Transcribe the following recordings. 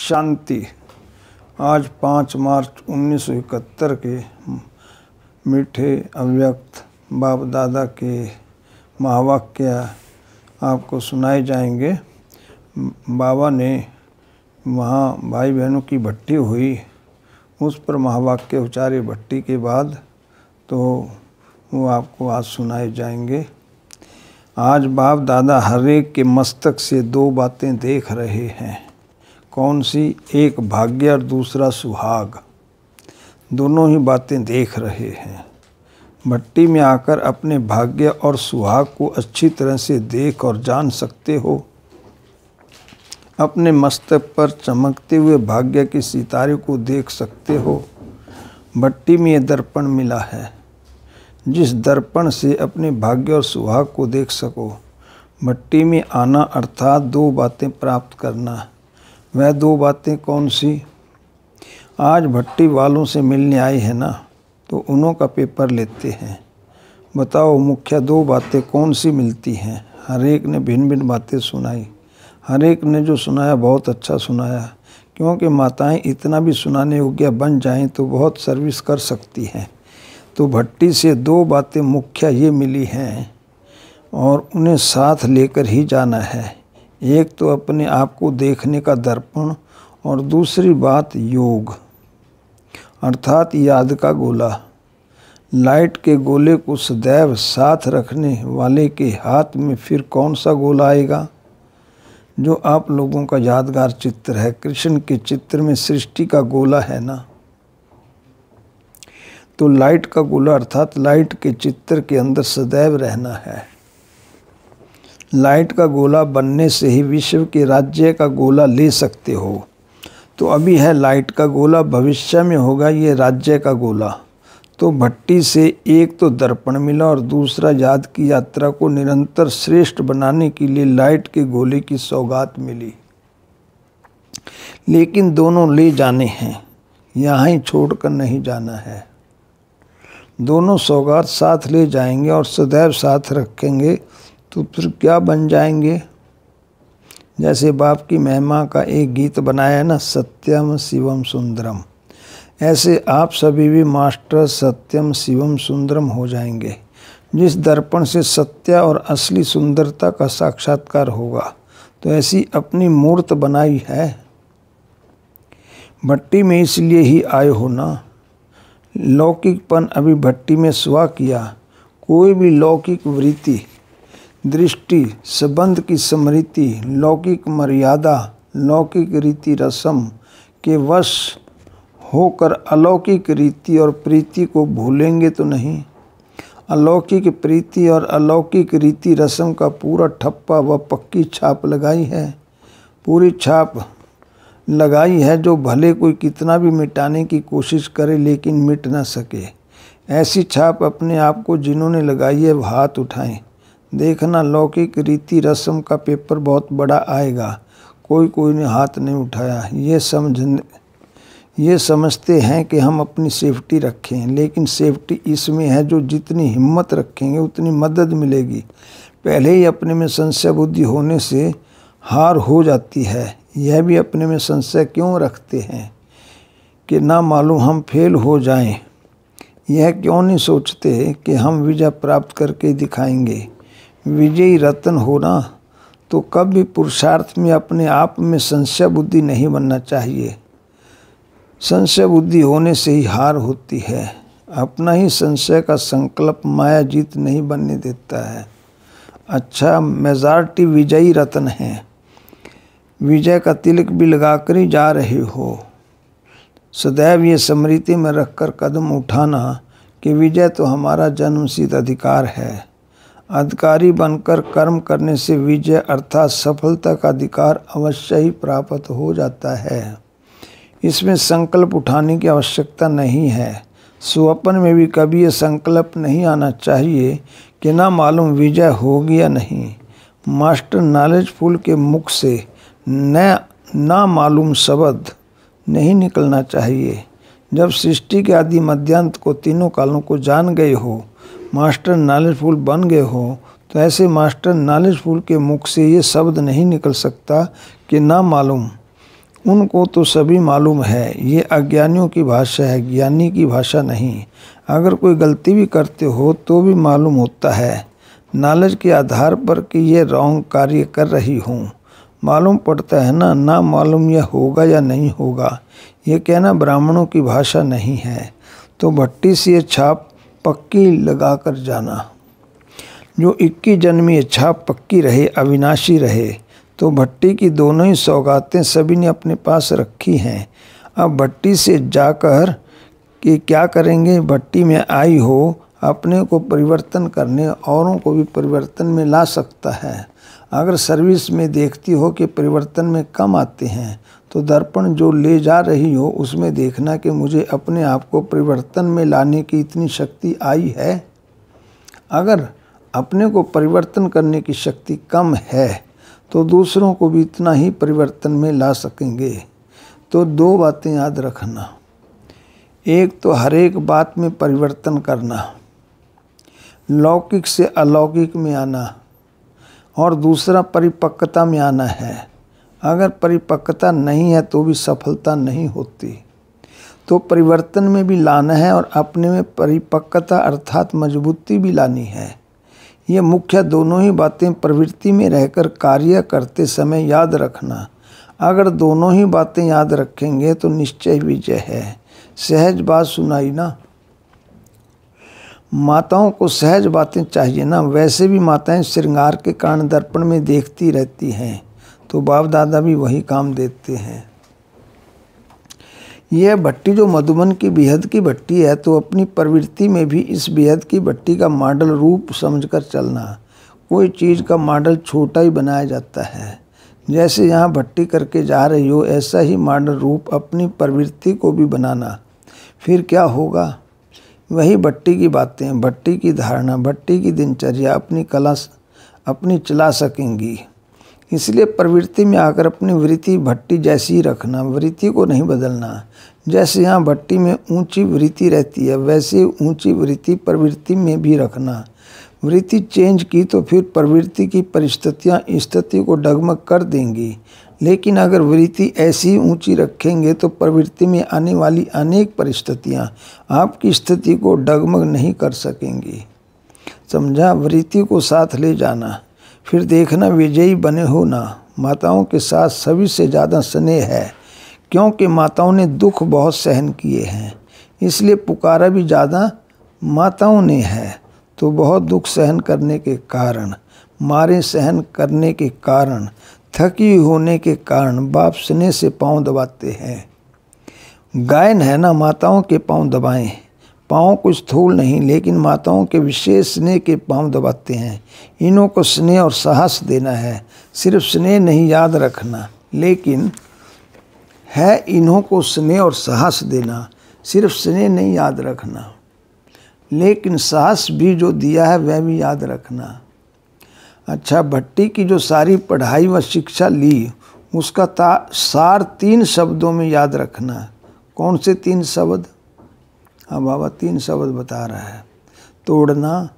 शांति। आज 5 मार्च 1971 के मीठे अव्यक्त बाप दादा के महावाक्य आपको सुनाए जाएंगे। बाबा ने वहाँ भाई बहनों की भट्टी हुई, उस पर महावाक्य उचारे भट्टी के बाद, तो वो आपको आज सुनाए जाएंगे। आज बाप दादा हर एक के मस्तक से 2 बातें देख रहे हैं। कौन सी? एक भाग्य और दूसरा सुहाग। दोनों ही बातें देख रहे हैं। भट्टी में आकर अपने भाग्य और सुहाग को अच्छी तरह से देख और जान सकते हो। अपने मस्तक पर चमकते हुए भाग्य के सितारे को देख सकते हो। भट्टी में ये दर्पण मिला है, जिस दर्पण से अपने भाग्य और सुहाग को देख सको। भट्टी में आना अर्थात 2 बातें प्राप्त करना। वह 2 बातें कौन सी? आज भट्टी वालों से मिलने आए हैं ना, तो उन्हों का पेपर लेते हैं। बताओ मुख्य 2 बातें कौन सी मिलती हैं? हर एक ने भिन्न भिन्न बातें सुनाई। हर एक ने जो सुनाया बहुत अच्छा सुनाया, क्योंकि माताएं इतना भी सुनाने योग्य बन जाएं तो बहुत सर्विस कर सकती हैं। तो भट्टी से 2 बातें मुख्य ये मिली हैं और उन्हें साथ लेकर ही जाना है। एक तो अपने आप को देखने का दर्पण और दूसरी बात योग अर्थात याद का गोला। लाइट के गोले को सदैव साथ रखने वाले के हाथ में फिर कौन सा गोला आएगा? जो आप लोगों का यादगार चित्र है, कृष्ण के चित्र में सृष्टि का गोला है ना, तो लाइट का गोला अर्थात लाइट के चित्र के अंदर सदैव रहना है। लाइट का गोला बनने से ही विश्व के राज्य का गोला ले सकते हो। तो अभी है लाइट का गोला, भविष्य में होगा ये राज्य का गोला। तो भट्टी से एक तो दर्पण मिला और दूसरा याद की यात्रा को निरंतर श्रेष्ठ बनाने के लिए लाइट के गोले की सौगात मिली। लेकिन दोनों ले जाने हैं, यहाँ ही छोड़कर नहीं जाना है। दोनों सौगात साथ ले जाएंगे और सदैव साथ रखेंगे, तो फिर क्या बन जाएंगे? जैसे बाप की महिमा का एक गीत बनाया है ना, सत्यम शिवम सुंदरम, ऐसे आप सभी भी मास्टर सत्यम शिवम सुंदरम हो जाएंगे। जिस दर्पण से सत्य और असली सुंदरता का साक्षात्कार होगा, तो ऐसी अपनी मूर्त बनाई है। भट्टी में इसलिए ही आए हो ना। लौकिकपन अभी भट्टी में स्वा किया। कोई भी लौकिक वृत्ति, दृष्टि, संबंध की स्मृति, लौकिक मर्यादा, लौकिक रीति रस्म के वश होकर अलौकिक रीति और प्रीति को भूलेंगे तो नहीं। अलौकिक प्रीति और अलौकिक रीति रस्म का पूरा ठप्पा व पक्की छाप लगाई है। पूरी छाप लगाई है, जो भले कोई कितना भी मिटाने की कोशिश करे लेकिन मिट ना सके। ऐसी छाप अपने आप को जिन्होंने लगाई है, हाथ उठाएं। देखना लौकिक रीति रस्म का पेपर बहुत बड़ा आएगा। कोई ने हाथ नहीं उठाया। ये समझते हैं कि हम अपनी सेफ्टी रखें, लेकिन सेफ्टी इसमें है जो जितनी हिम्मत रखेंगे उतनी मदद मिलेगी। पहले ही अपने में संशय बुद्धि होने से हार हो जाती है। यह भी अपने में संशय क्यों रखते हैं कि ना मालूम हम फेल हो जाएं। यह क्यों नहीं सोचते कि हम विजय प्राप्त करके दिखाएंगे। विजयी रत्न होना तो कभी पुरुषार्थ में अपने आप में संशय बुद्धि नहीं बनना चाहिए। संशय बुद्धि होने से ही हार होती है। अपना ही संशय का संकल्प माया जीत नहीं बनने देता है। अच्छा, मेजॉरिटी विजयी रत्न है। विजय का तिलक भी लगाकर ही जा रहे हो। सदैव ये स्मृति में रखकर कदम उठाना कि विजय तो हमारा जन्मसिद्ध अधिकार है। अधिकारी बनकर कर्म करने से विजय अर्थात सफलता का अधिकार अवश्य ही प्राप्त हो जाता है। इसमें संकल्प उठाने की आवश्यकता नहीं है। स्वप्न में भी कभी ये संकल्प नहीं आना चाहिए कि ना मालूम विजय होगी या नहीं। मास्टर नॉलेजफुल के मुख से ना मालूम शब्द नहीं निकलना चाहिए। जब सृष्टि के आदि मध्यांत को तीनों कालों को जान गए हो, मास्टर नॉलेजफुल बन गए हो, तो ऐसे मास्टर नॉलेजफुल के मुख से ये शब्द नहीं निकल सकता कि ना मालूम। उनको तो सभी मालूम है, ये अज्ञानियों की भाषा है, ज्ञानी की भाषा नहीं। अगर कोई गलती भी करते हो तो भी मालूम होता है नॉलेज के आधार पर कि ये रॉन्ग कार्य कर रही हूँ। मालूम पड़ता है ना मालूम यह होगा या नहीं होगा, ये कहना ब्राह्मणों की भाषा नहीं है। तो भट्टी से ये छाप पक्की लगा कर जाना। जो 21 जन्मी ये छाप पक्की रहे, अविनाशी रहे। तो भट्टी की दोनों ही सौगातें सभी ने अपने पास रखी हैं। अब भट्टी से जाकर कि क्या करेंगे, भट्टी में आई हो अपने को परिवर्तन करने, औरों को भी परिवर्तन में ला सकता है। अगर सर्विस में देखती हो कि परिवर्तन में कम आते हैं तो दर्पण जो ले जा रही हो उसमें देखना कि मुझे अपने आप को परिवर्तन में लाने की इतनी शक्ति आई है। अगर अपने को परिवर्तन करने की शक्ति कम है तो दूसरों को भी इतना ही परिवर्तन में ला सकेंगे। तो दो बातें याद रखना, एक तो हर एक बात में परिवर्तन करना, लौकिक से अलौकिक में आना, और दूसरा परिपक्वता में आना है। अगर परिपक्वता नहीं है तो भी सफलता नहीं होती। तो परिवर्तन में भी लाना है और अपने में परिपक्वता अर्थात मजबूती भी लानी है। ये मुख्य दोनों ही बातें प्रवृत्ति में रहकर कार्य करते समय याद रखना। अगर दोनों ही बातें याद रखेंगे तो निश्चय विजय है। सहज बात सुनाई ना, माताओं को सहज बातें चाहिए ना। वैसे भी माताएं श्रृंगार के कारण दर्पण में देखती रहती हैं, तो बाप दादा भी वही काम देते हैं। यह भट्टी जो मधुबन की बेहद की भट्टी है, तो अपनी प्रवृत्ति में भी इस बेहद की भट्टी का मॉडल रूप समझकर चलना। कोई चीज़ का मॉडल छोटा ही बनाया जाता है। जैसे यहाँ भट्टी करके जा रही हो, ऐसा ही मॉडल रूप अपनी प्रवृत्ति को भी बनाना। फिर क्या होगा, वही भट्टी की बातें, भट्टी की धारणा, भट्टी की दिनचर्या अपनी कला अपनी चला सकेंगी। इसलिए प्रवृत्ति में आकर अपनी वृत्ति भट्टी जैसी ही रखना, वृत्ति को नहीं बदलना। जैसे यहाँ भट्टी में ऊंची वृत्ति रहती है, वैसे ऊंची वृत्ति प्रवृत्ति में भी रखना। वृत्ति चेंज की तो फिर प्रवृत्ति की परिस्थितियाँ स्थिति को डगमग कर देंगी। लेकिन अगर वृत्ति ऐसी ऊंची रखेंगे तो प्रवृत्ति में आने वाली अनेक परिस्थितियाँ आपकी स्थिति को डगमग नहीं कर सकेंगी। समझा, वृत्ति को साथ ले जाना, फिर देखना विजयी बने हो ना। माताओं के साथ सभी से ज़्यादा स्नेह है, क्योंकि माताओं ने दुख बहुत सहन किए हैं, इसलिए पुकारा भी ज़्यादा माताओं ने है। तो बहुत दुख सहन करने के कारण, मारे सहन करने के कारण, थकी होने के कारण बाप स्नेह से पाँव दबाते हैं। गायन है ना, माताओं के पाँव दबाएं। पाँव कुछ स्थूल नहीं, लेकिन माताओं के विशेष स्नेह के पाँव दबाते हैं। इन्हों को स्नेह और साहस देना है, सिर्फ स्नेह नहीं याद रखना, लेकिन है इन्हों को स्नेह और साहस देना, सिर्फ स्नेह नहीं याद रखना, लेकिन साहस भी जो दिया है वह भी याद रखना। अच्छा, भट्टी की जो सारी पढ़ाई व शिक्षा ली उसका सार 3 शब्दों में याद रखना। कौन से 3 शब्द? हाँ बाबा 3 शब्द बता रहा है, तोड़ना,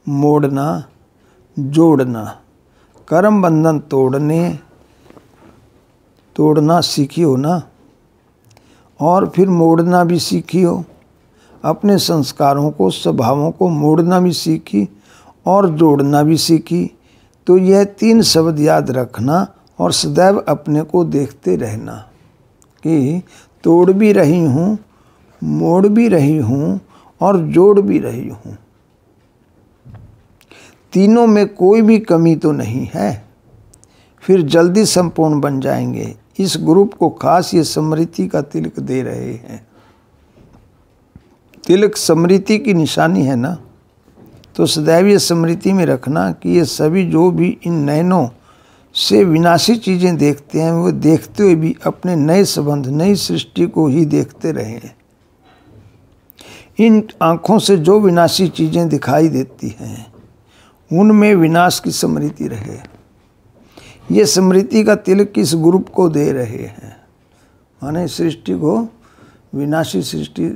मोड़ना, जोड़ना। कर्म बंधन तोड़ना सीखी हो ना, और फिर मोड़ना भी सीखी हो। अपने संस्कारों को, स्वभावों को मोड़ना भी सीखी और जोड़ना भी सीखी। तो यह 3 शब्द याद रखना और सदैव अपने को देखते रहना कि तोड़ भी रही हूँ, मोड़ भी रही हूँ और जोड़ भी रही हूँ। तीनों में कोई भी कमी तो नहीं है, फिर जल्दी संपूर्ण बन जाएंगे। इस ग्रुप को खास ये स्मृति का तिलक दे रहे हैं। तिलक स्मृति की निशानी है ना, तो सदैव ये स्मृति में रखना कि ये सभी जो भी इन नयनों से विनाशी चीज़ें देखते हैं, वो देखते हुए भी अपने नए संबंध, नई सृष्टि को ही देखते रहें। इन आँखों से जो विनाशी चीज़ें दिखाई देती हैं उनमें विनाश की स्मृति रहे। ये स्मृति का तिलक इस ग्रुप को दे रहे हैं। माने सृष्टि को, विनाशी सृष्टि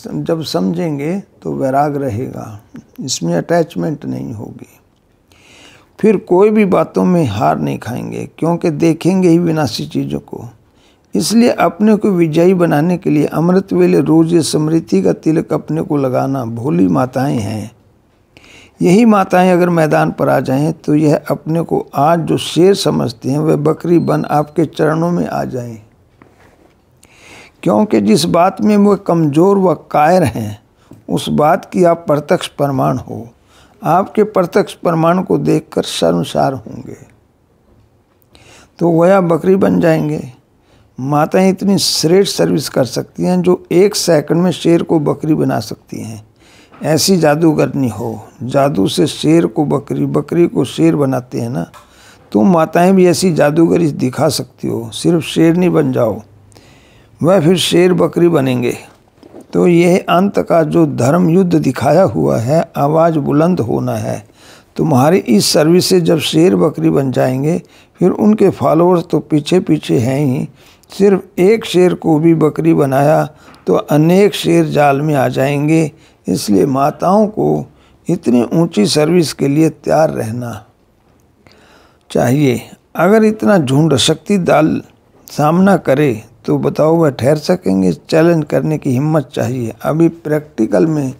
जब समझेंगे तो वैराग रहेगा, इसमें अटैचमेंट नहीं होगी। फिर कोई भी बातों में हार नहीं खाएंगे, क्योंकि देखेंगे ही विनाशी चीज़ों को। इसलिए अपने को विजयी बनाने के लिए अमृत वेले रोज ये स्मृति का तिलक अपने को लगाना भोली माताएं हैं। यही माताएं अगर मैदान पर आ जाएं तो यह अपने को आज जो शेर समझते हैं वह बकरी बन आपके चरणों में आ जाएं, क्योंकि जिस बात में वह कमज़ोर व कायर हैं उस बात की आप प्रत्यक्ष प्रमाण हो। आपके प्रत्यक्ष प्रमाण को देखकर शर्मसार होंगे तो वह बकरी बन जाएंगे। माताएं इतनी श्रेष्ठ सर्विस कर सकती हैं जो 1 सेकंड में शेर को बकरी बना सकती हैं। ऐसी जादूगरनी हो, जादू से शेर को बकरी, बकरी को शेर बनाते हैं ना, तुम माताएं भी ऐसी जादूगरी दिखा सकती हो। सिर्फ शेर नहीं बन जाओ, वह फिर शेर बकरी बनेंगे। तो यह अंत का जो धर्म युद्ध दिखाया हुआ है, आवाज़ बुलंद होना है। तुम्हारी इस सर्विस से जब शेर बकरी बन जाएंगे फिर उनके फॉलोअर्स तो पीछे पीछे हैं ही। सिर्फ एक शेर को भी बकरी बनाया तो अनेक शेर जाल में आ जाएंगे। इसलिए माताओं को इतनी ऊंची सर्विस के लिए तैयार रहना चाहिए। अगर इतना झुंड शक्ति दल सामना करे तो बताओ वह ठहर सकेंगे? चैलेंज करने की हिम्मत चाहिए। अभी प्रैक्टिकल में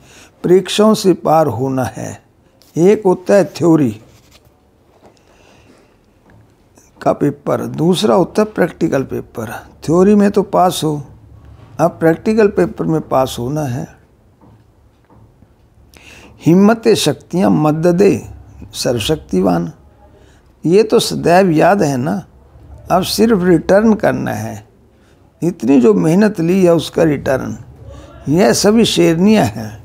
परीक्षाओं से पार होना है। एक होता है थ्योरी का पेपर, दूसरा होता है प्रैक्टिकल पेपर। थ्योरी में तो पास हो, अब प्रैक्टिकल पेपर में पास होना है। हिम्मत शक्तियाँ मददे सर्वशक्तिवान, ये तो सदैव याद है ना। अब सिर्फ रिटर्न करना है। इतनी जो मेहनत ली है उसका रिटर्न। यह सभी शेरनियाँ हैं।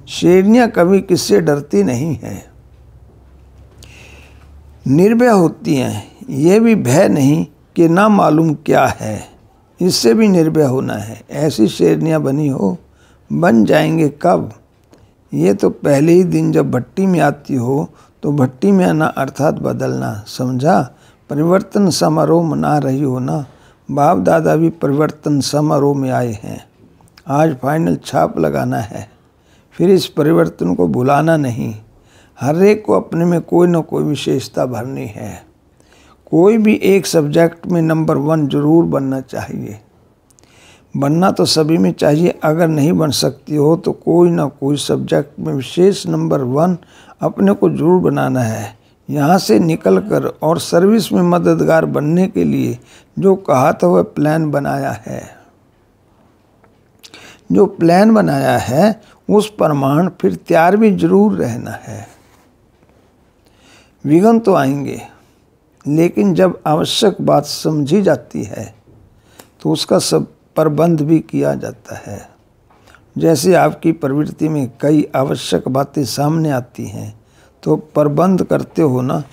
शेरनियाँ कभी किससे डरती नहीं हैं, निर्भय होती हैं। यह भी भय नहीं कि ना मालूम क्या है, इससे भी निर्भय होना है। ऐसी शेरनियाँ बनी हो, बन जाएंगे कब? ये तो पहले ही दिन जब भट्टी में आती हो तो भट्टी में आना अर्थात बदलना, समझा? परिवर्तन समारोह मना रही हो ना। बाप दादा भी परिवर्तन समारोह में आए हैं। आज फाइनल छाप लगाना है, फिर इस परिवर्तन को भुलाना नहीं। हर एक को अपने में कोई न कोई विशेषता भरनी है। कोई भी एक सब्जेक्ट में नंबर 1 जरूर बनना चाहिए। बनना तो सभी में चाहिए। अगर नहीं बन सकती हो तो कोई ना कोई सब्जेक्ट में विशेष नंबर 1 अपने को जरूर बनाना है। यहाँ से निकलकर और सर्विस में मददगार बनने के लिए जो कहा था वह प्लान बनाया है। जो प्लान बनाया है उस प्रमाण फिर तैयार भी जरूर रहना है। विघ्न तो आएंगे, लेकिन जब आवश्यक बात समझी जाती है तो उसका सब प्रबंध भी किया जाता है। जैसे आपकी प्रवृत्ति में कई आवश्यक बातें सामने आती हैं तो प्रबंध करते हो ना।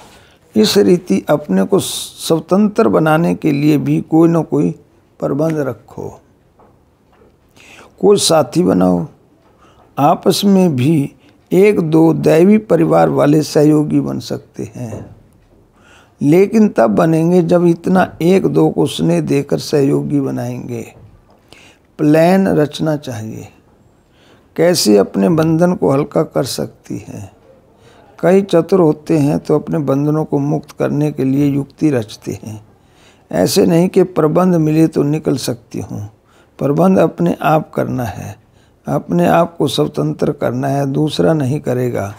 इस रीति अपने को स्वतंत्र बनाने के लिए भी कोई ना कोई प्रबंध रखो। कोई साथी बनाओ। आपस में भी 1-2 दैवी परिवार वाले सहयोगी बन सकते हैं, लेकिन तब बनेंगे जब इतना 1-2 को स्नेह देकर सहयोगी बनाएंगे। प्लान रचना चाहिए, कैसे अपने बंधन को हल्का कर सकती हैं। कई चतुर होते हैं तो अपने बंधनों को मुक्त करने के लिए युक्ति रचते हैं। ऐसे नहीं कि प्रबंध मिले तो निकल सकती हूँ। प्रबंध अपने आप करना है, अपने आप को स्वतंत्र करना है, दूसरा नहीं करेगा।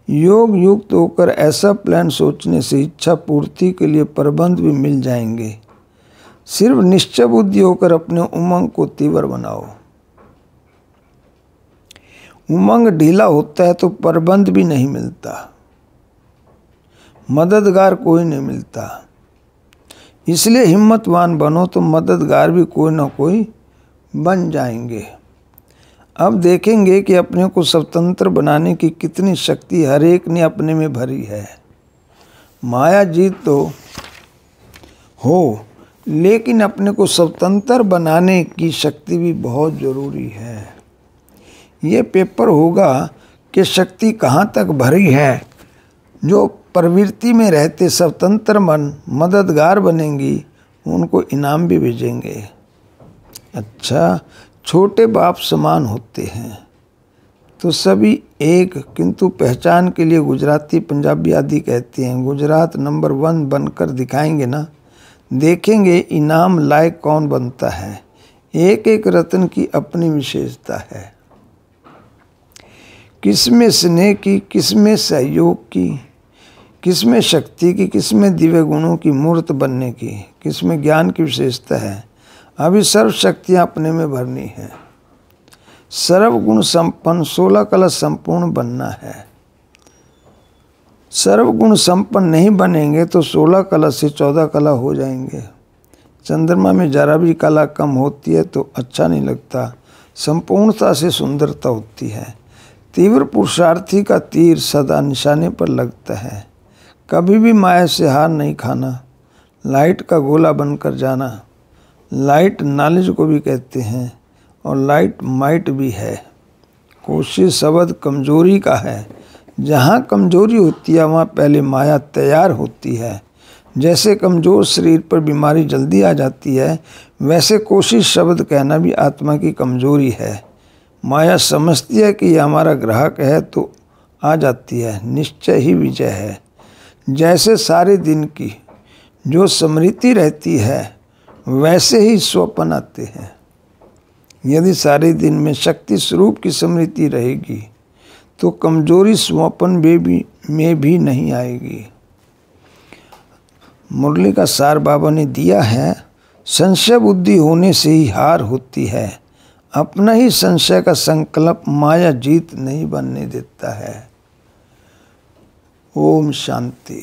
योग युक्त होकर ऐसा प्लान सोचने से इच्छा पूर्ति के लिए प्रबंध भी मिल जाएंगे। सिर्फ निश्चय बुद्धि होकर अपने उमंग को तीव्र बनाओ। उमंग ढीला होता है तो प्रबंध भी नहीं मिलता, मददगार कोई नहीं मिलता। इसलिए हिम्मतवान बनो तो मददगार भी कोई ना कोई बन जाएंगे। अब देखेंगे कि अपने को स्वतंत्र बनाने की कितनी शक्ति हर एक ने अपने में भरी है। माया जीत तो हो, लेकिन अपने को स्वतंत्र बनाने की शक्ति भी बहुत ज़रूरी है। ये पेपर होगा कि शक्ति कहाँ तक भरी है। जो प्रवृत्ति में रहते स्वतंत्र मन मददगार बनेंगी, उनको इनाम भी भेजेंगे। अच्छा, छोटे बाप समान होते हैं तो सभी एक, किंतु पहचान के लिए गुजराती पंजाबी आदि कहते हैं। गुजरात नंबर 1 बनकर दिखाएंगे ना देखेंगे इनाम लायक कौन बनता है। एक एक रत्न की अपनी विशेषता है, किसमें स्नेह की, किसमें सहयोग की, किसमें शक्ति की, किसमें दिव्य गुणों की मूर्त बनने की, किसमें ज्ञान की विशेषता है। अभी सर्व शक्तियाँ अपने में भरनी है। सर्वगुण संपन्न 16 कला संपूर्ण बनना है। सर्वगुण संपन्न नहीं बनेंगे तो 16 कला से 14 कला हो जाएंगे। चंद्रमा में जरा भी कला कम होती है तो अच्छा नहीं लगता। संपूर्णता से सुंदरता होती है। तीव्र पुरुषार्थी का तीर सदा निशाने पर लगता है। कभी भी माया से हार नहीं खाना। लाइट का गोला बनकर जाना। लाइट नॉलेज को भी कहते हैं और लाइट माइट भी है। कोशिश शब्द कमजोरी का है। जहाँ कमजोरी होती है वहाँ पहले माया तैयार होती है। जैसे कमज़ोर शरीर पर बीमारी जल्दी आ जाती है, वैसे कोशिश शब्द कहना भी आत्मा की कमजोरी है। माया समझती है कि यह हमारा ग्राहक है तो आ जाती है। निश्चय ही विजय है। जैसे सारे दिन की जो स्मृति रहती है वैसे ही स्वप्न आते हैं। यदि सारे दिन में शक्ति स्वरूप की स्मृति रहेगी तो कमजोरी स्वप्न में भी नहीं आएगी। मुरली का सार बाबा ने दिया है, संशय बुद्धि होने से ही हार होती है। अपना ही संशय का संकल्प माया जीत नहीं बनने देता है। ओम शांति।